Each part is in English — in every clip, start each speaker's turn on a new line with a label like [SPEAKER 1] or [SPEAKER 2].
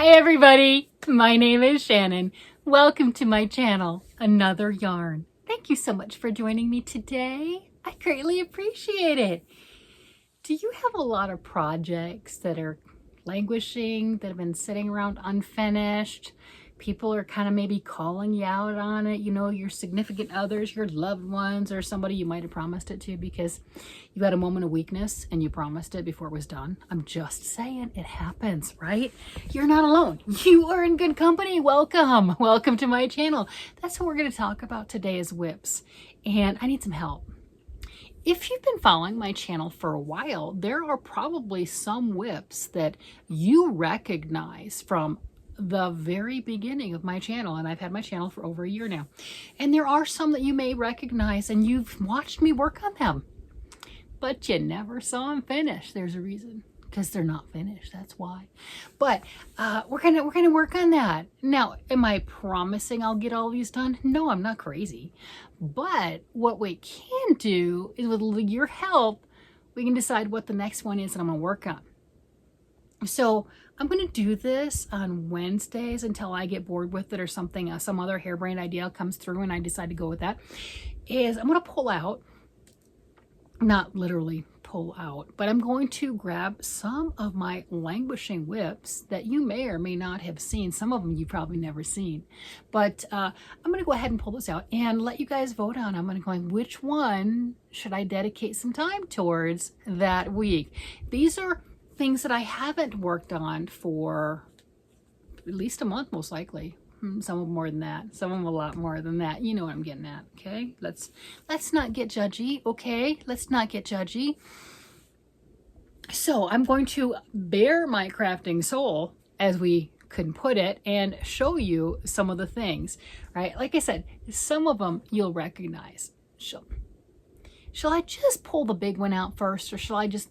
[SPEAKER 1] Hi everybody, my name is Shannon. Welcome to my channel, Another Yarn. Thank you so much for joining me today. I greatly appreciate it. Do you have a lot of projects that are languishing, that have been sitting around unfinished? People are kind of maybe calling you out on it, you know, your significant others, your loved ones, or somebody you might have promised it to because you had a moment of weakness and you promised it before it was done. I'm just saying, it happens, right? You're not alone. You are in good company. Welcome. Welcome to my channel. That's what we're going to talk about today is WIPs. And I need some help. If you've been following my channel for a while, there are probably some WIPs that you recognize from the very beginning of my channel, and I've had my channel for over a year now. And there are some that you may recognize and you've watched me work on them, but you never saw them finish. There's a reason, because they're not finished. That's why. But we're gonna work on that. Now, am I promising I'll get all these done? No, I'm not crazy. But what we can do is with your help, we can decide what the next one is that I'm gonna work on. So I'm going to do this on Wednesdays until I get bored with it or something, some other harebrained idea comes through and I decide to go with that, is I'm going to pull out, not literally pull out, but I'm going to grab some of my languishing WIPs that you may or may not have seen. Some of them you've probably never seen, but I'm going to go ahead and pull this out and let you guys vote on. I'm going to go, which one should I dedicate some time towards that week? These are things that I haven't worked on for at least a month, most likely. Some of them more than that. Some of them a lot more than that. You know what I'm getting at, okay? Let's not get judgy, okay? Let's not get judgy. So I'm going to bare my crafting soul, as we could put it, and show you some of the things, right? Like I said, some of them you'll recognize. Shall I just pull the big one out first, or shall I just,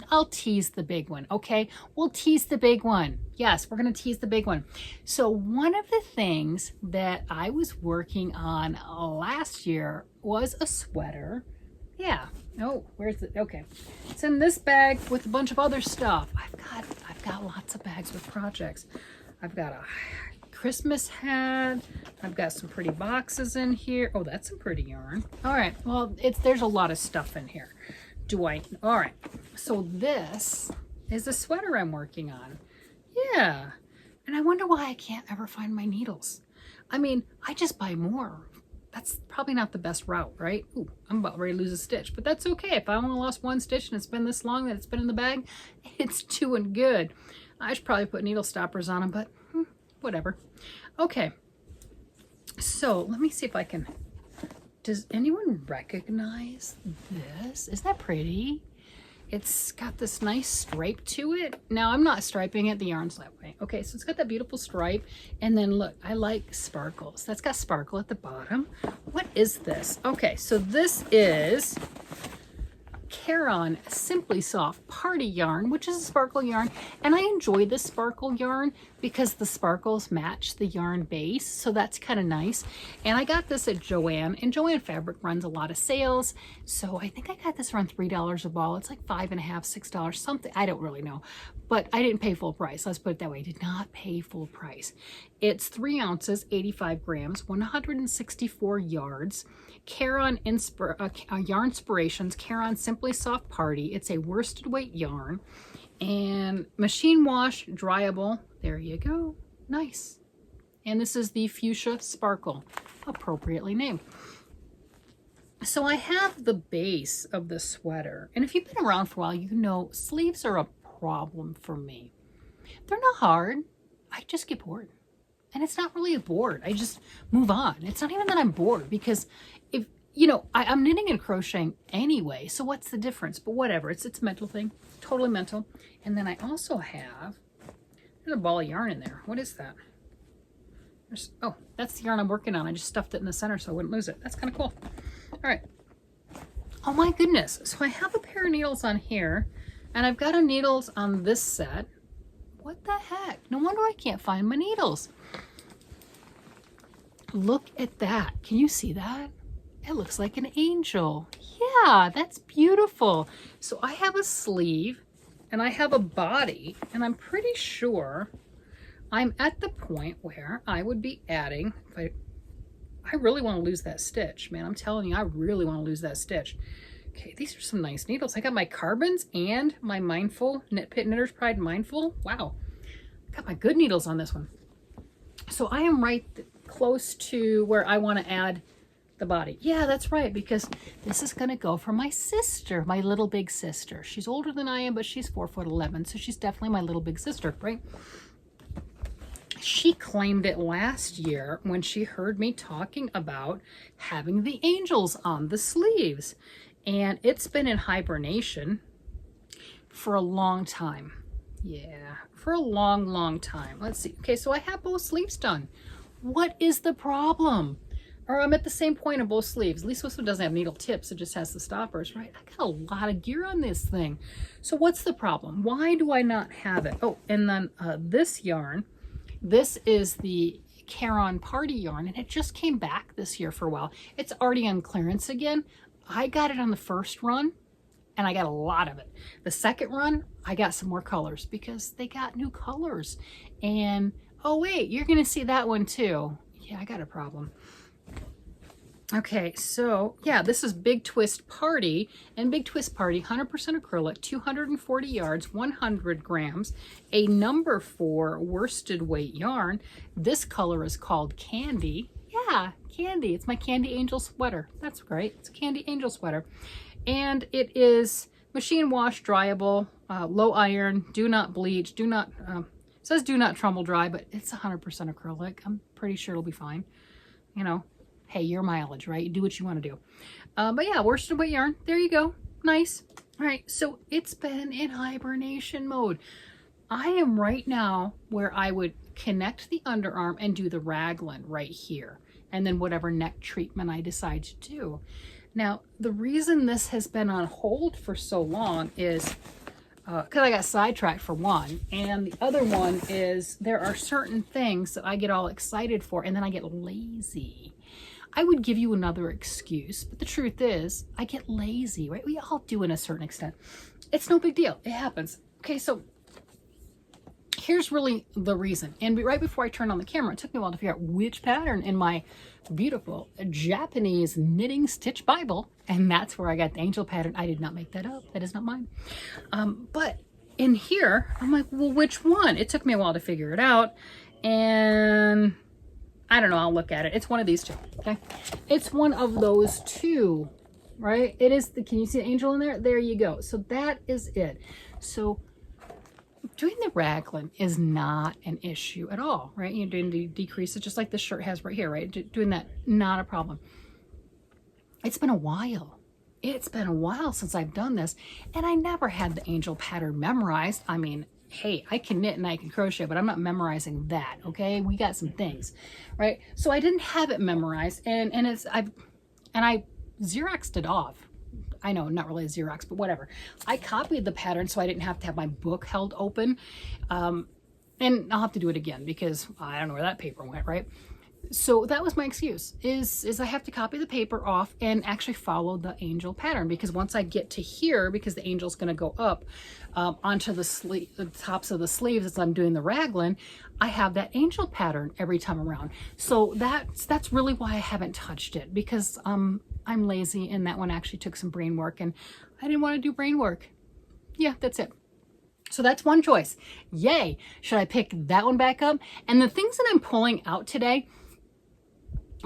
[SPEAKER 1] I'll tease the big one, okay? We'll tease the big one. Yes, we're going to tease the big one. So one of the things that I was working on last year was a sweater. Yeah. Oh, where's it? Okay. It's in this bag with a bunch of other stuff. I've got lots of bags with projects. I've got a Christmas hat. I've got some pretty boxes in here. Oh, that's some pretty yarn. All right. Well, there's a lot of stuff in here. All right. So this is the sweater I'm working on. Yeah. And I wonder why I can't ever find my needles. I mean, I just buy more. That's probably not the best route, right? Ooh, I'm about ready to lose a stitch, but that's okay. If I only lost one stitch and it's been this long that it's been in the bag, it's doing good. I should probably put needle stoppers on them, but whatever. Okay. So let me see if I can. Does anyone recognize this? Isn't that pretty? It's got this nice stripe to it. Now, I'm not striping it. The yarn's that way. Okay, so it's got that beautiful stripe. And then look, I like sparkles. That's got sparkle at the bottom. What is this? Okay, so this is Caron Simply Soft Party Yarn, which is a sparkle yarn, and I enjoy this sparkle yarn because the sparkles match the yarn base, so that's kind of nice. And I got this at Joann, and Joann Fabric runs a lot of sales, so I think I got this around $3 a ball. It's like $5.50, $6, something. I don't really know, but I didn't pay full price. Let's put it that way. I did not pay full price. It's 3 ounces, 85 grams, 164 yards. Caron Yarn Inspirations, Caron Simply Soft Party. It's a worsted weight yarn and machine wash, dryable. There you go. Nice. And this is the Fuchsia Sparkle, appropriately named. So I have the base of the sweater. And if you've been around for a while, you know sleeves are a problem for me. They're not hard. I just get bored. And it's not really a bored. I just move on. It's not even that I'm bored because if, you know, I'm knitting and crocheting anyway. So what's the difference? But whatever. It's a mental thing. Totally mental. And then I also have, there's a ball of yarn in there. What is that? Oh, that's the yarn I'm working on. I just stuffed it in the center so I wouldn't lose it. That's kind of cool. All right. Oh my goodness. So I have a pair of needles on here and I've got a needles on this set. What the heck? No wonder I can't find my needles. Look at that. Can you see that? It looks like an angel. Yeah, that's beautiful. So I have a sleeve and I have a body, and I'm pretty sure I'm at the point where I would be adding, if I really want to lose that stitch, man. I'm telling you, I really want to lose that stitch. Okay, these are some nice needles. I got my carbons and my Mindful, Knit Pit Knitter's Pride Mindful. Wow, I got my good needles on this one. So I am right close to where I want to add the body. Yeah, that's right, because this is going to go for my sister, my little big sister. She's older than I am, but she's 4'11", so she's definitely my little big sister, right? She claimed it last year when she heard me talking about having the angels on the sleeves. And it's been in hibernation for a long time. Yeah, for a long, long time. Let's see. Okay, so I have both sleeves done. What is the problem? Or I'm at the same point of both sleeves. At least this one doesn't have needle tips. It just has the stoppers, right? I got a lot of gear on this thing. So what's the problem? Why do I not have it? Oh, and then this yarn. This is the Caron Party yarn, and it just came back this year for a while. It's already on clearance again. I got it on the first run, and I got a lot of it. The second run, I got some more colors because they got new colors. And, oh wait, you're gonna see that one too. Yeah, I got a problem. Okay, so yeah, this is Big Twist Party, and Big Twist Party, 100% acrylic, 240 yards, 100 grams, a number 4 worsted weight yarn. This color is called Candy. Yeah, Candy. It's my Candy Angel sweater. That's great. It's a Candy Angel sweater. And it is machine wash, dryable, low iron, do not bleach, do not, it says do not tumble dry, but it's 100% acrylic. I'm pretty sure it'll be fine. You know, hey, your mileage, right? You do what you want to do. But yeah, worsted weight yarn. There you go. Nice. All right, so it's been in hibernation mode. I am right now where I would connect the underarm and do the raglan right here, and then whatever neck treatment I decide to do. Now, the reason this has been on hold for so long is because I got sidetracked for one, and the other one is there are certain things that I get all excited for and then I get lazy. I would give you another excuse, but the truth is I get lazy, right? We all do in a certain extent. It's no big deal. It happens. Okay, so here's really the reason. And right before I turned on the camera, it took me a while to figure out which pattern in my beautiful Japanese knitting stitch Bible, and that's where I got the angel pattern. I did not make that up. That is not mine. But in here, I'm like, well, which one? It took me a while to figure it out, and I don't know. I'll look at it. It's one of these two. Okay, it's one of those two, right? It is the. Can you see the angel in there? There you go. So that is it. So doing the raglan is not an issue at all, right? You're doing the decrease, it's just like this shirt has right here, right? Doing that, not a problem. It's been a while. It's been a while since I've done this, and I never had the angel pattern memorized. I mean, hey, I can knit and I can crochet, but I'm not memorizing that, okay? We got some things, right? So I didn't have it memorized, and I Xeroxed it off. I know, not really a Xerox, but whatever. I copied the pattern so I didn't have to have my book held open. And I'll have to do it again because I don't know where that paper went, right? So that was my excuse, is I have to copy the paper off and actually follow the angel pattern, because once I get to here, because the angel's going to go up onto the tops of the sleeves as I'm doing the raglan, I have that angel pattern every time around. So that's really why I haven't touched it, because I'm lazy, and that one actually took some brain work, and I didn't want to do brain work. Yeah, that's it. So that's one choice. Yay! Should I pick that one back up? And the things that I'm pulling out today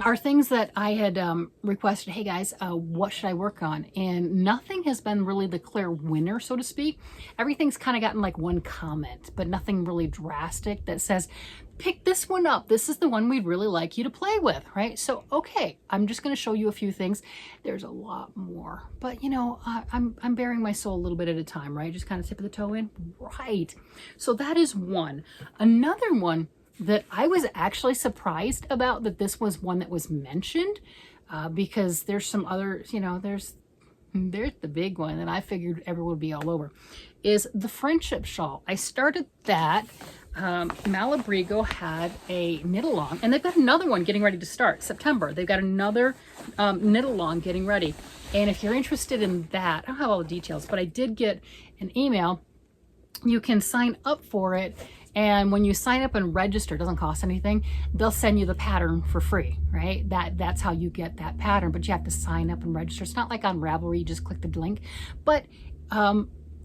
[SPEAKER 1] are things that I had requested, hey guys, what should I work on? And nothing has been really the clear winner, so to speak. Everything's kind of gotten like one comment, but nothing really drastic that says, pick this one up. This is the one we'd really like you to play with, right? So, okay, I'm just going to show you a few things. There's a lot more, but you know, I'm bearing my soul a little bit at a time, right? Just kind of tip of the toe in, right? So that is one. Another one that I was actually surprised about, that this was one that was mentioned, because there's some other, you know, there's the big one that I figured everyone would be all over, is the friendship shawl. I started that. Malabrigo had a knit along, and they've got another one getting ready to start September. They've got another knit along getting ready. And if you're interested in that, I don't have all the details, but I did get an email. You can sign up for it, And when you sign up and register, it doesn't cost anything, they'll send you the pattern for free, right? That's how you get that pattern, but you have to sign up and register. It's not like on Ravelry, you just click the link, but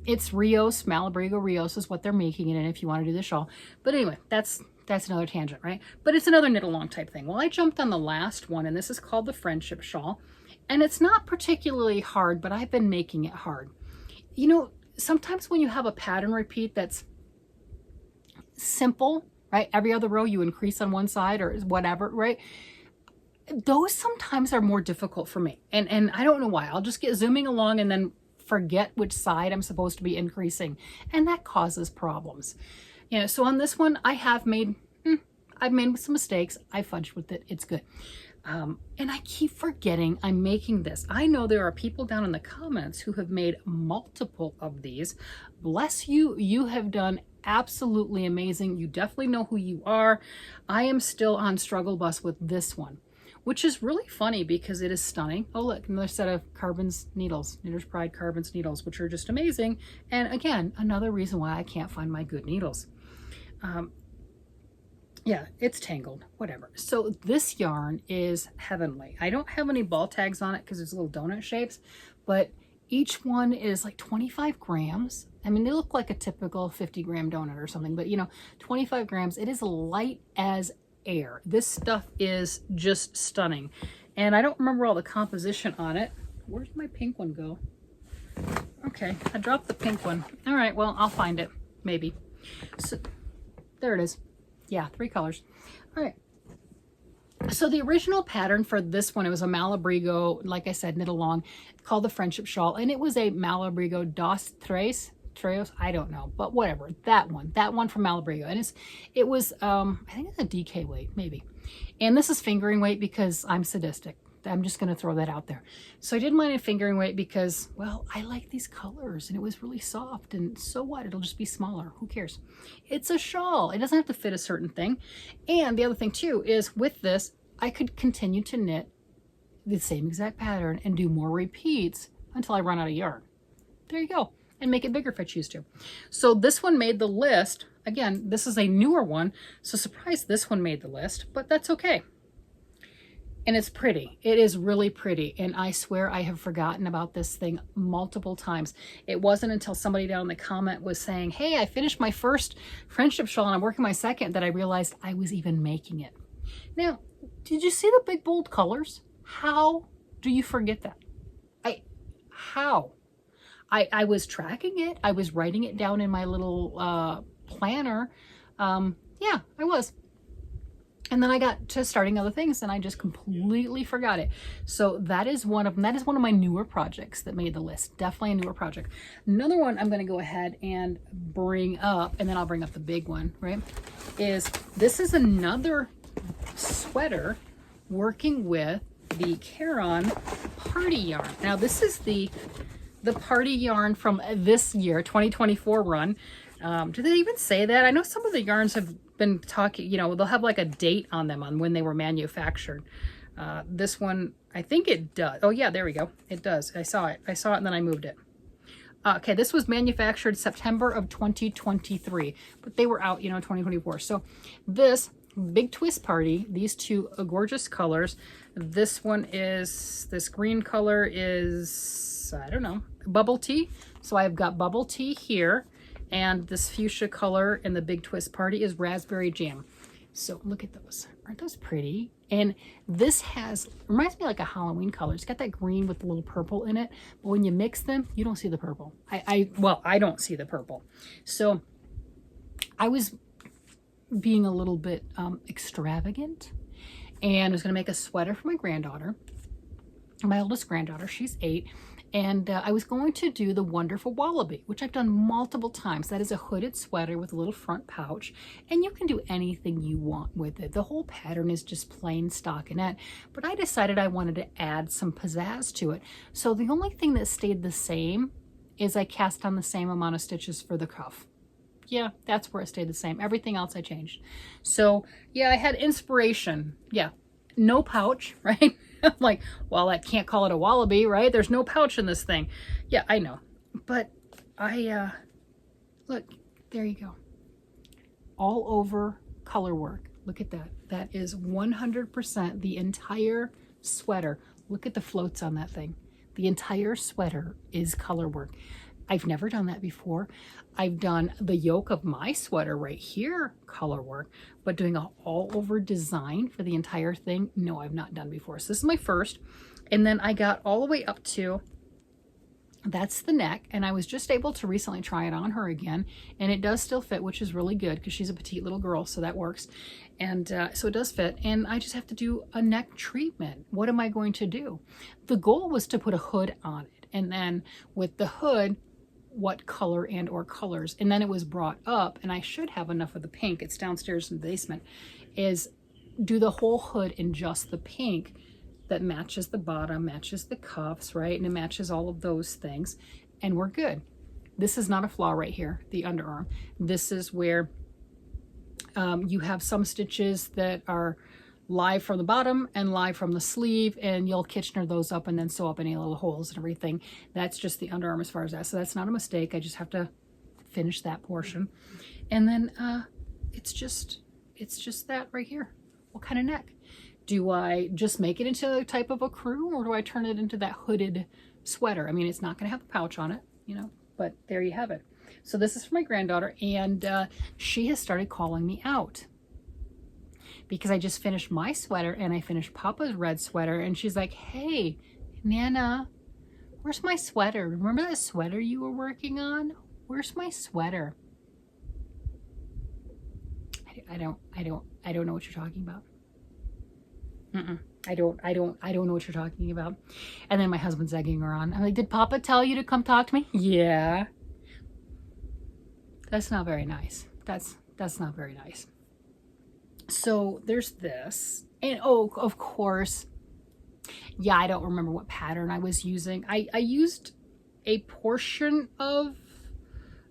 [SPEAKER 1] it's Rios, Malabrigo Rios is what they're making it in if you want to do the shawl. But anyway, that's another tangent, right? But it's another knit along type thing. Well, I jumped on the last one, and this is called the Friendship Shawl. And it's not particularly hard, but I've been making it hard. You know, sometimes when you have a pattern repeat that's simple, right? Every other row you increase on one side or whatever, right? Those sometimes are more difficult for me. And I don't know why. I'll just get zooming along and then forget which side I'm supposed to be increasing. And that causes problems. You know, so on this one, I've made some mistakes. I fudged with it. It's good. And I keep forgetting I'm making this. I know there are people down in the comments who have made multiple of these. Bless you. You have done absolutely amazing. You definitely know who you are. I am still on struggle bus with this one, which is really funny because it is stunning. Oh, look, another set of Carbon's needles, Knitter's Pride Carbon's needles, which are just amazing. And again, another reason why I can't find my good needles. Yeah, it's tangled, whatever. So this yarn is heavenly. I don't have any ball tags on it because it's little donut shapes, but each one is like 25 grams. I mean, they look like a typical 50-gram donut or something, but you know, 25 grams. It is light as air. This stuff is just stunning. And I don't remember all the composition on it. Where'd my pink one go? Okay, I dropped the pink one. All right, well, I'll find it, maybe. So there it is. Yeah, 3 colors. All right. So the original pattern for this one, it was a Malabrigo, like I said, knit along, called the Friendship Shawl, and it was a Malabrigo Dos Treos, I don't know, but whatever, that one from Malabrigo, and it was I think it's a DK weight, maybe, and this is fingering weight because I'm sadistic. I'm just going to throw that out there. So I didn't mind a fingering weight because, well, I like these colors and it was really soft, and so what? It'll just be smaller. Who cares? It's a shawl. It doesn't have to fit a certain thing. And the other thing too is with this, I could continue to knit the same exact pattern and do more repeats until I run out of yarn. There you go. And make it bigger if I choose to. So this one made the list. Again, this is a newer one, so surprised this one made the list, but that's okay. And it's pretty. It is really pretty. And I swear I have forgotten about this thing multiple times. It wasn't until somebody down in the comment was saying, hey, I finished my first Friendship Shawl and I'm working my second, that I realized I was even making it. Now, did you see the big bold colors? How do you forget that? How? I was tracking it. I was writing it down in my little planner. Yeah, I was. And then I got to starting other things and I just completely forgot it. So that is one of my newer projects that made the list. Definitely a newer project. Another one I'm going to go ahead and bring up, and then I'll bring up the big one, right? This is another sweater working with the Caron party yarn. Now this is the party yarn from this year, 2024 run. Do they even say that? I know some of the yarns have been talking, you know, they'll have like a date on them on when they were manufactured. This one, I think it does. Oh yeah, there we go. It does. I saw it and then I moved it. Okay, this was manufactured September of 2023, but they were out, you know, 2024. So this big twist party, these two gorgeous colors. This one is, this green color is, I don't know, bubble tea. So I've got bubble tea here. And this fuchsia color in the big twist party is raspberry jam. So look at those. Aren't those pretty? And this reminds me like a Halloween color. It's got that green with a little purple in it. But when you mix them, you don't see the purple. Well, I don't see the purple. So I was being a little bit extravagant. And I was going to make a sweater for my granddaughter. My oldest granddaughter, she's 8. And I was going to do the Wonderful Wallaby, which I've done multiple times. That is a hooded sweater with a little front pouch, and you can do anything you want with it. The whole pattern is just plain stockinette, but I decided I wanted to add some pizzazz to it. So the only thing that stayed the same is I cast on the same amount of stitches for the cuff. Yeah, that's where it stayed the same. Everything else I changed. So yeah, I had inspiration. Yeah, no pouch, right? I'm like, well, I can't call it a wallaby, right? There's no pouch in this thing. Yeah, I know. But look, there you go. all over color work. Look at that. That is 100% the entire sweater. Look at the floats on that thing. The entire sweater is color work. I've never done that before. I've done the yoke of my sweater right here, color work, but doing an all over design for the entire thing, no, I've not done before. So this is my first. And then I got all the way up to, that's the neck, and I was just able to recently try it on her again, and it does still fit, which is really good because she's a petite little girl, so that works. And so it does fit, and I just have to do a neck treatment. What am I going to do? The goal was to put a hood on it, and then with the hood, what color and or colors, and then it was brought up, and I should have enough of the pink, it's downstairs in the basement, is do the whole hood in just the pink that matches the bottom, matches the cuffs, right? And it matches all of those things, and we're good. This is not a flaw right here, the underarm. This is where you have some stitches that are live from the bottom and live from the sleeve, and you'll Kitchener those up and then sew up any little holes and everything. That's just the underarm as far as that. So that's not a mistake. I just have to finish that portion. And then it's just that right here. What kind of neck? Do I just make it into a type of a crew, or do I turn it into that hooded sweater? I mean, it's not going to have a pouch on it, you know, but there you have it. So this is for my granddaughter, and she has started calling me out because I just finished my sweater and I finished Papa's red sweater, and she's like, hey, Nana, where's my sweater? Remember that sweater you were working on? Where's my sweater? I don't know what you're talking about. I don't know what you're talking about. And then my husband's egging her on. I'm like, did Papa tell you to come talk to me? Yeah. That's not very nice. That's not very nice. So there's this. And oh, of course, yeah, I don't remember what pattern I was using. I used a portion of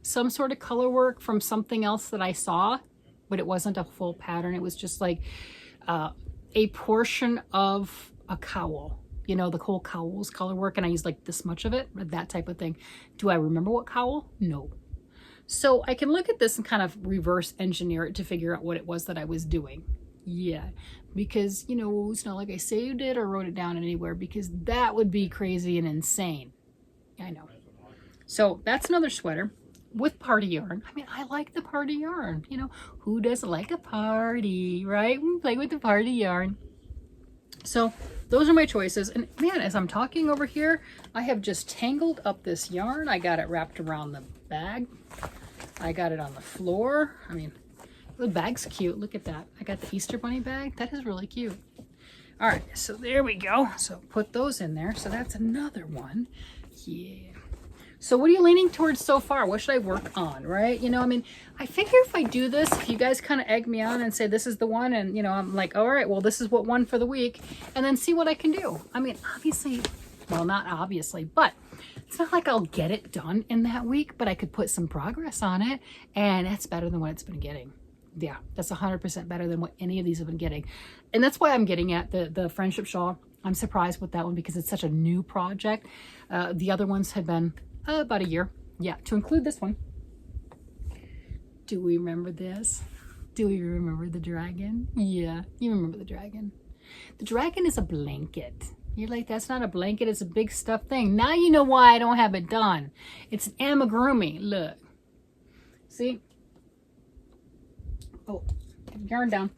[SPEAKER 1] some sort of color work from something else that I saw, but it wasn't a full pattern. It was just like a portion of a cowl, you know, the whole cowl's color work, and I used like this much of it, that type of thing. Do I remember what cowl? No. So I can look at this and kind of reverse engineer it to figure out what it was that I was doing. Yeah, because, you know, it's not like I saved it or wrote it down anywhere, because that would be crazy and insane. I know. So that's another sweater with party yarn. I mean, I like the party yarn. You know, who doesn't like a party, right? We play with the party yarn. So those are my choices. And man, as I'm talking over here, I have just tangled up this yarn. I got it wrapped around the bag. I got it on the floor. I mean, the bag's cute. Look at that. I got the Easter Bunny bag. That is really cute. All right, so there we go. So put those in there. So that's another one. Yeah. So what are you leaning towards so far? What should I work on, right? You know, I mean, I figure if I do this, if you guys kind of egg me on and say this is the one, and, you know, I'm like, all right, well, this is what one for the week, and then see what I can do. I mean, obviously, well, not obviously, but it's not like I'll get it done in that week, but I could put some progress on it, and that's better than what it's been getting. Yeah, that's 100% better than what any of these have been getting. And that's why I'm getting at the friendship shawl. I'm surprised with that one because it's such a new project. The other ones have been about a year. Yeah, to include this one. Do we remember this? Do we remember the dragon? Yeah, you remember the dragon. The dragon is a blanket. You're like, that's not a blanket, it's a big stuffed thing. Now you know why I don't have it done. It's an amigurumi. Look. See? Oh, yarn down.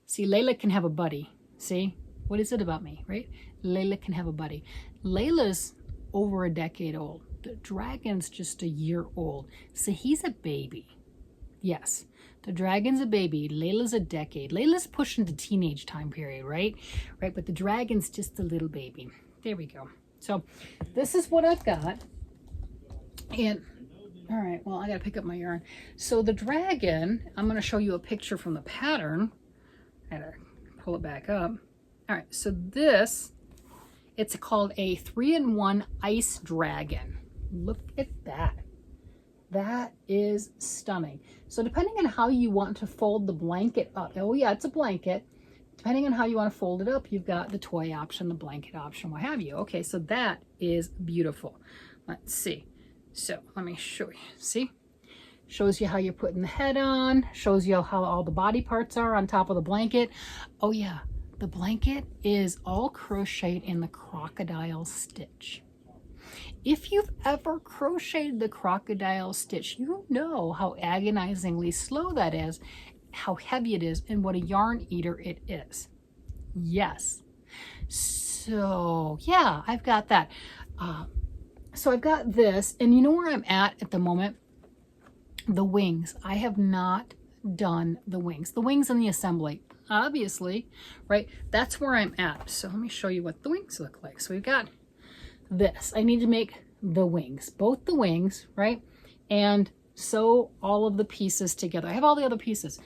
[SPEAKER 1] See, Layla can have a buddy. See? What is it about me, right? Layla can have a buddy. Layla's over a decade old. The dragon's just a year old. So he's a baby. Yes, the dragon's a baby. Layla's a decade. Layla's pushing the teenage time period, right? Right, but the dragon's just a little baby. There we go. So this is what I've got. And all right, well, I gotta pick up my yarn. So the dragon, I'm gonna show you a picture from the pattern. I gotta pull it back up. All right, so this, it's called a 3-in-1 ice dragon. Look at that. That is stunning. So depending on how you want to fold the blanket up, oh yeah, it's a blanket. Depending on how you want to fold it up, you've got the toy option, the blanket option, what have you. Okay, so that is beautiful. Let's see. So let me show you. See? Shows you how you're putting the head on, shows you how all the body parts are on top of the blanket. Oh yeah, the blanket is all crocheted in the crocodile stitch. If you've ever crocheted the crocodile stitch, you know how agonizingly slow that is, how heavy it is, and what a yarn eater it is. Yes. So yeah, I've got that. So I've got this, and you know where I'm at the moment? The wings. I have not done the wings. The wings and the assembly, obviously, right? That's where I'm at. So let me show you what the wings look like. So we've got this. I need to make the wings, both the wings, right? And sew all of the pieces together. I have all the other pieces.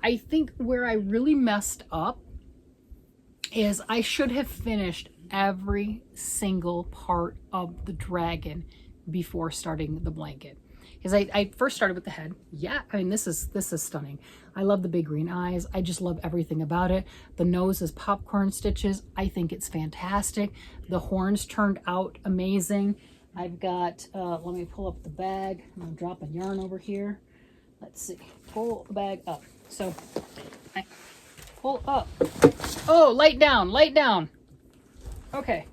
[SPEAKER 1] I think where I really messed up is I should have finished every single part of the dragon before starting the blanket. Because I first started with the head. Yeah, I mean, this is stunning. I love the big green eyes. I just love everything about it. The nose is popcorn stitches. I think it's fantastic. The horns turned out amazing. I've got, let me pull up the bag. I'm gonna drop a yarn over here. Let's see, pull the bag up. So I pull up. Oh, light down, light down. Okay,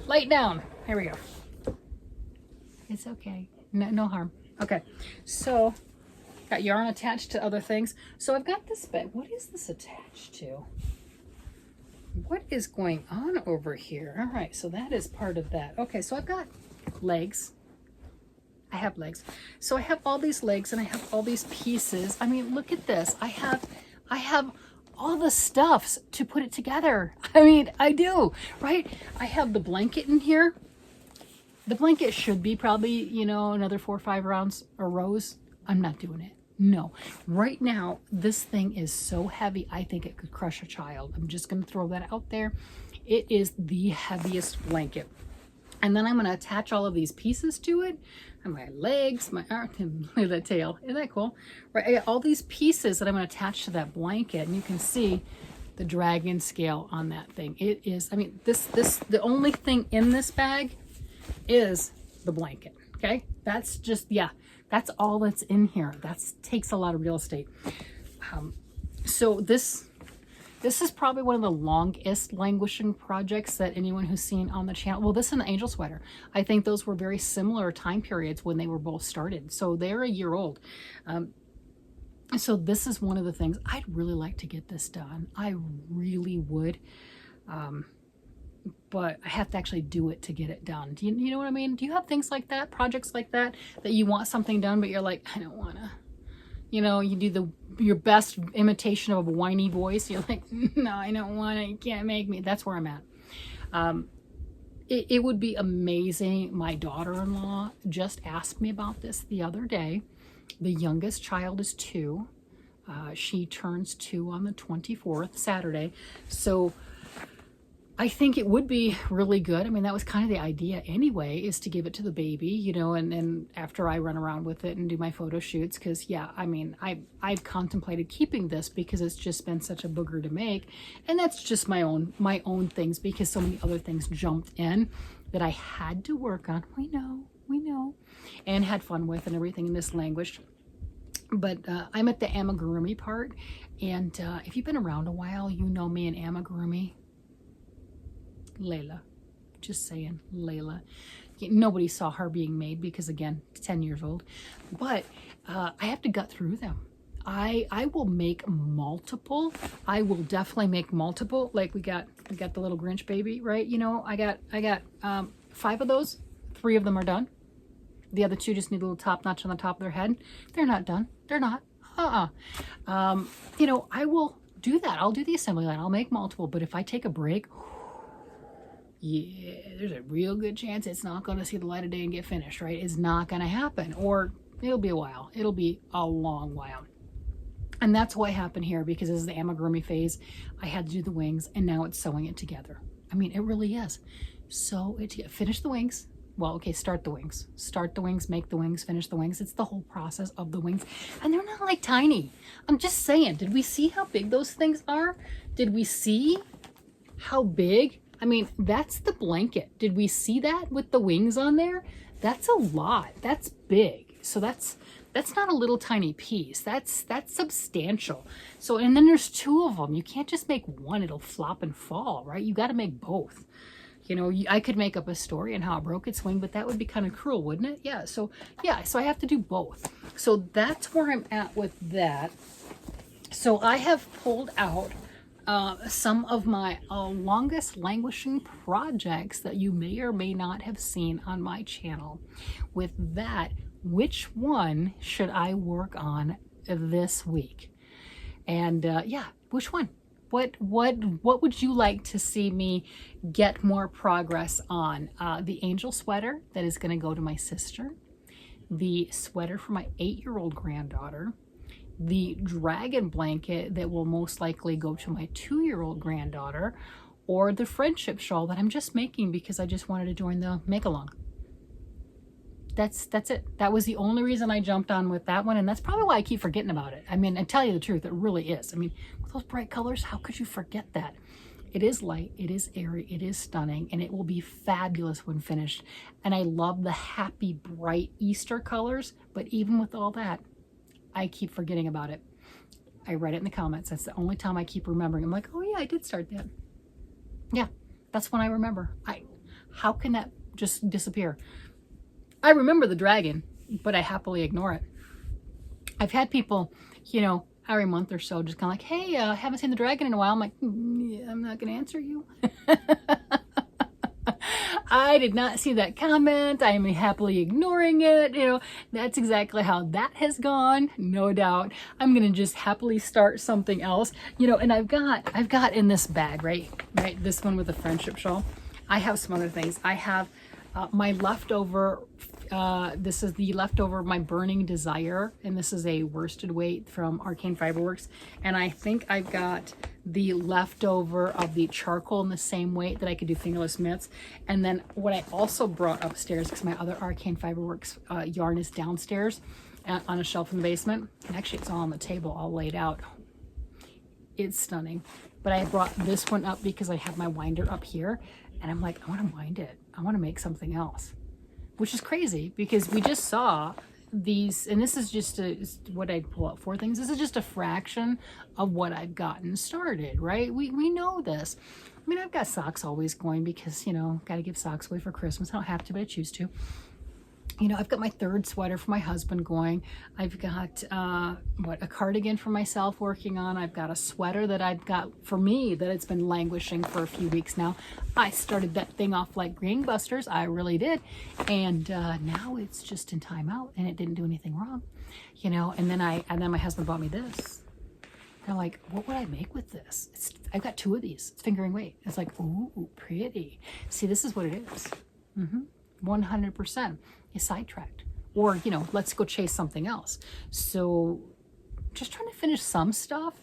[SPEAKER 1] light down. Here we go. It's okay, no harm. Okay, so got yarn attached to other things. So I've got this bag. What is this attached to? What is going on over here? All right, so that is part of that. Okay, so I've got legs. I have legs. So I have all these legs and I have all these pieces. I mean, look at this. I have all the stuffs to put it together. I mean, I do, right? I have the blanket in here. The blanket should be probably, you know, another 4 or 5 rounds or rows. I'm not doing it. No. Right now, this thing is so heavy, I think it could crush a child. I'm just going to throw that out there. It is the heaviest blanket. And then I'm going to attach all of these pieces to it. And my legs, my arm, and look at that tail. Isn't that cool? Right, I got all these pieces that I'm going to attach to that blanket. And you can see the dragon scale on that thing. It is, I mean, the only thing in this bag is the blanket. Okay? That's just, yeah, that's all that's in here. That takes a lot of real estate. So this is probably one of the longest languishing projects that anyone who's seen on the channel. Well, this and the angel sweater. I think those were very similar time periods when they were both started. So they're a year old. So this is one of the things I'd really like to get this done. I really would. But I have to actually do it to get it done. Do you know what I mean? Do you have things like that, projects like that, that you want something done, but you're like, I don't want to, you know, you do your best imitation of a whiny voice. You're like, no, I don't want it. You can't make me. That's where I'm at. It would be amazing. My daughter-in-law just asked me about this the other day. The youngest child is 2. She turns 2 on the 24th, Saturday. So I think it would be really good. I mean, that was kind of the idea anyway, is to give it to the baby, you know, and then after I run around with it and do my photo shoots, because yeah, I mean, I've contemplated keeping this because it's just been such a booger to make, and that's just my own things, because so many other things jumped in that I had to work on. We know, and had fun with and everything, and this languished. But I'm at the amigurumi part, and if you've been around a while, you know me and amigurumi. Layla, just saying, Layla. Nobody saw her being made because, again, 10 years old. But I have to gut through them. I will make multiple. I will definitely make multiple. Like we got the little Grinch baby, right? You know, I got 5 of those. 3 of them are done. The other 2 just need a little top notch on the top of their head. They're not done. They're not. You know, I will do that. I'll do the assembly line. I'll make multiple. But if I take a break, yeah, there's a real good chance it's not going to see the light of day and get finished, right? It's not going to happen, or it'll be a while. It'll be a long while. And that's what happened here, because this is the amigurumi phase. I had to do the wings, and now it's sewing it together. I mean, it really is. Sew it together. Finish the wings. Well, okay, start the wings. Start the wings, make the wings, finish the wings. It's the whole process of the wings. And they're not like tiny. I'm just saying, did we see how big those things are? Did we see how big? I mean, that's the blanket. Did we see that with the wings on there? That's a lot. That's big. So that's That's not a little tiny piece. That's substantial. So, and then there's two of them. You can't just make one. It'll flop and fall, right? You got to make both. You know, I could make up a story on how it broke its wing, but that would be kind of cruel, wouldn't it? Yeah, so I have to do both. So that's where I'm at with that. So I have pulled out some of my longest languishing projects that you may or may not have seen on my channel. With that, which one should I work on this week? And yeah, which one? What would you like to see me get more progress on? The angel sweater that is going to go to my sister, the sweater for my 8-year-old granddaughter, the dragon blanket that will most likely go to my 2-year-old granddaughter, or the friendship shawl that I'm just making because I just wanted to join the make-along. That's it. That was the only reason I jumped on with that one, and that's probably why I keep forgetting about it. I mean, I tell you the truth, it really is. I mean, with those bright colors, how could you forget that? It is light, it is airy, it is stunning, and it will be fabulous when finished. And I love the happy, bright Easter colors, but even with all that, I keep forgetting about it. I read it in the comments. That's the only time I keep remembering. I'm like, oh yeah, I did start that. Yeah, that's when I remember. How can that just disappear? I remember the dragon, but I happily ignore it. I've had people, you know, every month or so just kind of like, hey, I haven't seen the dragon in a while. I'm like, yeah, I'm not going to answer you. I did not see that comment. I am happily ignoring it. You know, that's exactly how that has gone. No doubt. I'm going to just happily start something else, you know, and I've got in this bag, right, this one with the friendship shawl. I have some other things. I have my leftover, this is the leftover of my Burning Desire, and this is a worsted weight from Arcane Fiberworks, and I think I've got the leftover of the charcoal in the same weight that I could do fingerless mitts. And then what I also brought upstairs, because my other Arcane Fiberworks yarn is downstairs on a shelf in the basement, and actually it's all on the table all laid out. It's stunning. But I brought this one up because I have my winder up here, and I'm like, I want to wind it. I want to make something else, which is crazy because we just saw these, and this is just what I pull out 4 things. This is just a fraction of what I've gotten started, right? We know this. I mean, I've got socks always going because, you know, got to give socks away for Christmas. I don't have to, but I choose to. You know, I've got my 3rd sweater for my husband going. I've got, a cardigan for myself working on. I've got a sweater that I've got for me that it's been languishing for a few weeks now. I started that thing off like gangbusters. I really did. And now it's just in timeout and it didn't do anything wrong, you know. And then my husband bought me this. And I'm like, what would I make with this? I've got 2 of these. It's fingering weight. It's like, ooh, pretty. See, this is what it is. 100%. You sidetracked, or, you know, let's go chase something else. So just trying to finish some stuff.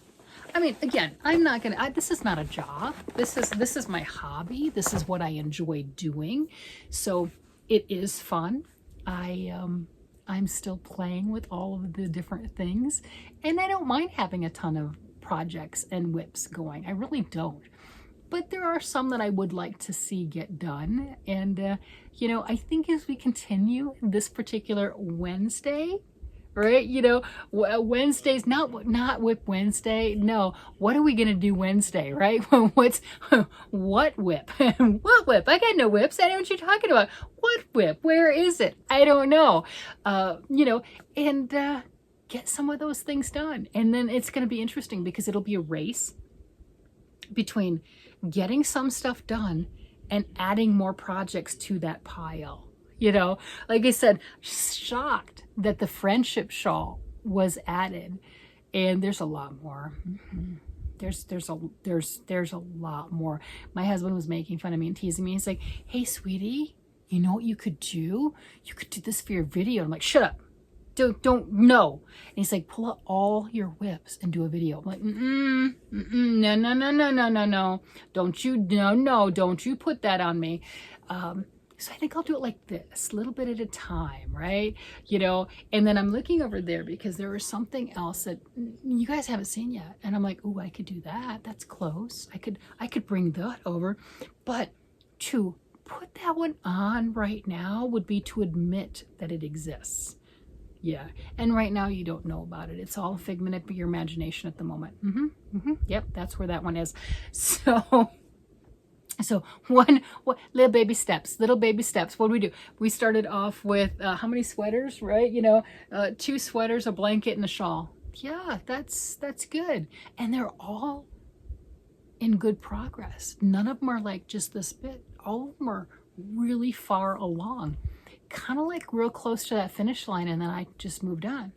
[SPEAKER 1] I mean, again, I'm not gonna, this is not a job. This is my hobby. This is what I enjoy doing. So it is fun. I'm still playing with all of the different things, and I don't mind having a ton of projects and WIPs going. I really don't. But there are some that I would like to see get done. And, you know, I think as we continue this particular Wednesday, right? You know, Wednesday's not WIP Wednesday. No, what are we going to do Wednesday, right? What WIP? What WIP? I got no WIPs. I know what you're talking about. What WIP? Where is it? I don't know. You know, and get some of those things done. And then it's going to be interesting because it'll be a race between getting some stuff done and adding more projects to that pile. You know, like I said, shocked that the friendship shawl was added, and there's a lot more. There's a lot more. My husband was making fun of me and teasing me. He's like, hey sweetie, you know what you could do? You could do this for your video. I'm like, shut up. Don't no. And he's like, pull out all your WIPs and do a video. I'm like, no. Don't you put that on me. So I think I'll do it like this, a little bit at a time, right? You know, and then I'm looking over there because there was something else that you guys haven't seen yet. And I'm like, ooh, I could do that. That's close. I could bring that over. But to put that one on right now would be to admit that it exists. Yeah. And right now you don't know about it. It's all a figment of your imagination at the moment. Yep, that's where that one is. So little baby steps, little baby steps. What do we do? We started off with how many sweaters, right? 2 sweaters, a blanket, and a shawl. Yeah, that's good. And they're all in good progress. None of them are like just this bit. All of them are really far along. Kind of like real close to that finish line, and then I just moved on.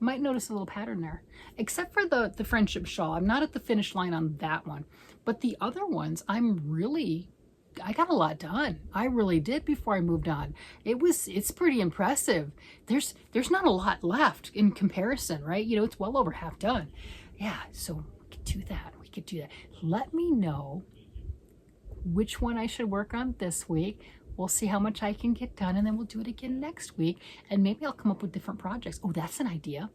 [SPEAKER 1] Might notice a little pattern there. Except for the friendship shawl. I'm not at the finish line on that one. But the other ones, I got a lot done. I really did before I moved on. It's pretty impressive. There's not a lot left in comparison, right? It's well over half done. Yeah, so we could do that. We could do that. Let me know which one I should work on this week. We'll see how much I can get done, and then we'll do it again next week. And maybe I'll come up with different projects. Oh, that's an idea.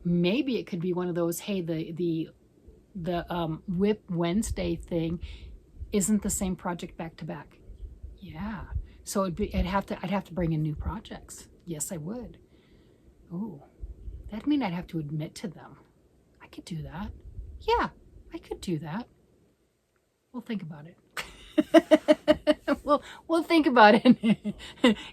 [SPEAKER 1] Maybe it could be one of those, hey, the WIP Wednesday thing isn't the same project back to back. Yeah. So I'd have to bring in new projects. Yes, I would. Oh, that'd mean I'd have to admit to them. I could do that. Yeah, I could do that. We'll think about it. We'll think about it.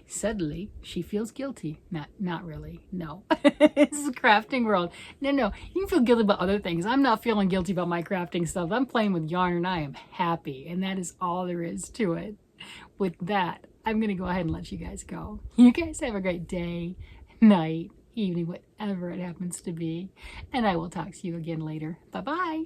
[SPEAKER 1] Suddenly, she feels guilty. Not really. No. This is a crafting world. No. You can feel guilty about other things. I'm not feeling guilty about my crafting stuff. I'm playing with yarn and I am happy. And that is all there is to it. With that, I'm going to go ahead and let you guys go. You guys have a great day, night, evening, whatever it happens to be. And I will talk to you again later. Bye-bye.